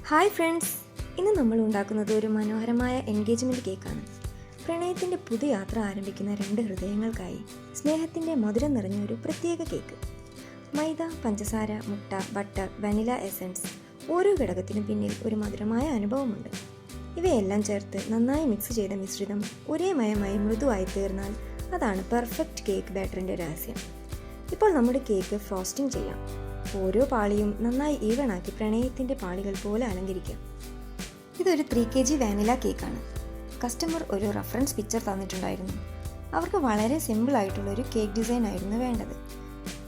Hi friends, ഇന്ന് നമ്മൾ ഉണ്ടാക്കുന്നത് ഒരു മനോഹരമായ എൻഗേജ്മെൻറ്റ് കേക്കാണ്. പ്രണയത്തിൻ്റെ പുതിയ യാത്ര ആരംഭിക്കുന്ന രണ്ട് ഹൃദയങ്ങൾക്കായി സ്നേഹത്തിൻ്റെ മധുരം നിറഞ്ഞ ഒരു പ്രത്യേക കേക്ക്. മൈദ, പഞ്ചസാര, മുട്ട, ബട്ടർ, വനില എസൻസ്, ഓരോ ഘടകത്തിനും പിന്നിൽ ഒരു മധുരമായ അനുഭവമുണ്ട്. ഇവയെല്ലാം ചേർത്ത് നന്നായി മിക്സ് ചെയ്ത മിശ്രിതം ഒരേ മയമായി മൃദുവായി തീർന്നാൽ അതാണ് പെർഫെക്റ്റ് കേക്ക് ബാറ്ററിൻ്റെ രഹസ്യം. ഇപ്പോൾ നമ്മുടെ കേക്ക് ഫ്രോസ്റ്റിംഗ് ചെയ്യാം. ഓരോ പാളിയും നന്നായി ഈവണാക്കി പ്രണയത്തിൻ്റെ പാളികൾ പോലെ അലങ്കരിക്കാം. ഇതൊരു 3 kg വാനില കേക്കാണ്. കസ്റ്റമർ ഒരു റഫറൻസ് പിക്ചർ തന്നിട്ടുണ്ടായിരുന്നു. അവർക്ക് വളരെ സിമ്പിൾ ആയിട്ടുള്ള ഒരു കേക്ക് ഡിസൈൻ ആയിരുന്നു വേണ്ടത്.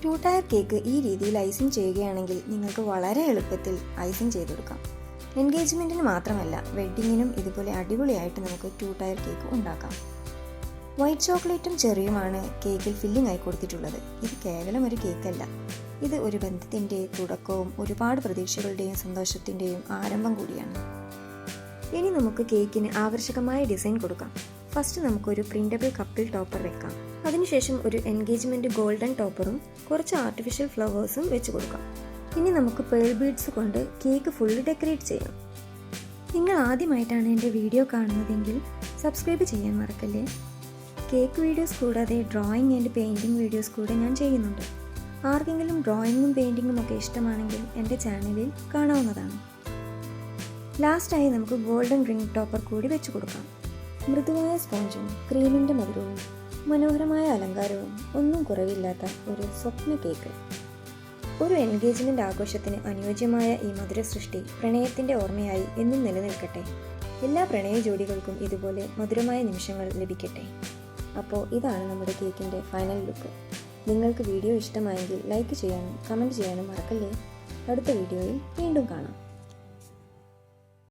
2 ടയർ കേക്ക് ഈ രീതിയിൽ ഐസിങ് ചെയ്യുകയാണെങ്കിൽ നിങ്ങൾക്ക് വളരെ എളുപ്പത്തിൽ ഐസിങ് ചെയ്തെടുക്കാം. എൻഗേജ്മെൻറ്റിന് മാത്രമല്ല, വെഡ്ഡിങ്ങിനും ഇതുപോലെ അടിപൊളിയായിട്ട് നമുക്ക് 2 ടയർ കേക്ക് ഉണ്ടാക്കാം. വൈറ്റ് ചോക്ലേറ്റും ചെറിയുമാണ് കേക്കിൽ ഫില്ലിംഗ് ആയി കൊടുത്തിട്ടുള്ളത്. ഇത് കേവലം ഒരു കേക്കല്ല, ഇത് ഒരു ബന്ധത്തിൻ്റെ തുടക്കവും ഒരുപാട് പ്രതീക്ഷകളുടെയും സന്തോഷത്തിൻ്റെയും ആരംഭം കൂടിയാണ്. ഇനി നമുക്ക് കേക്കിന് ആകർഷകമായ ഡിസൈൻ കൊടുക്കാം. ഫസ്റ്റ് നമുക്കൊരു പ്രിൻ്റബിൾ കപ്പിൾ ടോപ്പർ വെക്കാം. അതിനുശേഷം ഒരു എൻഗേജ്മെൻറ്റ് ഗോൾഡൻ ടോപ്പറും കുറച്ച് ആർട്ടിഫിഷ്യൽ ഫ്ലവേഴ്സും വെച്ച് കൊടുക്കാം. ഇനി നമുക്ക് പേൾ ബീഡ്സ് കൊണ്ട് കേക്ക് ഫുള്ള് ഡെക്കറേറ്റ് ചെയ്യാം. നിങ്ങൾ ആദ്യമായിട്ടാണ് എൻ്റെ വീഡിയോ കാണുന്നതെങ്കിൽ സബ്സ്ക്രൈബ് ചെയ്യാൻ മറക്കല്ലേ. കേക്ക് വീഡിയോസ് കൂടാതെ ഡ്രോയിങ് ആൻഡ് പെയിൻറ്റിംഗ് വീഡിയോസ് കൂടെ ഞാൻ ചെയ്യുന്നുണ്ട്. ആർക്കെങ്കിലും ഡ്രോയിങ്ങും പെയിൻറ്റിങ്ങും ഒക്കെ ഇഷ്ടമാണെങ്കിൽ എൻ്റെ ചാനലിൽ കാണാവുന്നതാണ്. ലാസ്റ്റായി നമുക്ക് ഗോൾഡൻ റിംഗ് ടോപ്പർ കൂടി വെച്ച് കൊടുക്കാം. മൃദുവായ സ്പോഞ്ചും ക്രീമിൻ്റെ മധുരവും മനോഹരമായ അലങ്കാരവും ഒന്നും കുറവില്ലാത്ത ഒരു സ്വപ്ന കേക്ക്. ഒരു എൻഗേജ്മെൻ്റ് ആഘോഷത്തിന് അനുയോജ്യമായ ഈ മധുര സൃഷ്ടി പ്രണയത്തിൻ്റെ ഓർമ്മയായി എന്നും നിലനിൽക്കട്ടെ. എല്ലാ പ്രണയ ജോഡികൾക്കും ഇതുപോലെ മധുരമായ നിമിഷങ്ങൾ ലഭിക്കട്ടെ. അപ്പോൾ ഇതാണ് നമ്മുടെ കേക്കിൻ്റെ ഫൈനൽ ലുക്ക്. നിങ്ങൾക്ക് വീഡിയോ ഇഷ്ടമായെങ്കിൽ ലൈക്ക് ചെയ്യാനും കമൻറ്റ് ചെയ്യാനും മറക്കല്ലേ. അടുത്ത വീഡിയോയിൽ വീണ്ടും കാണാം.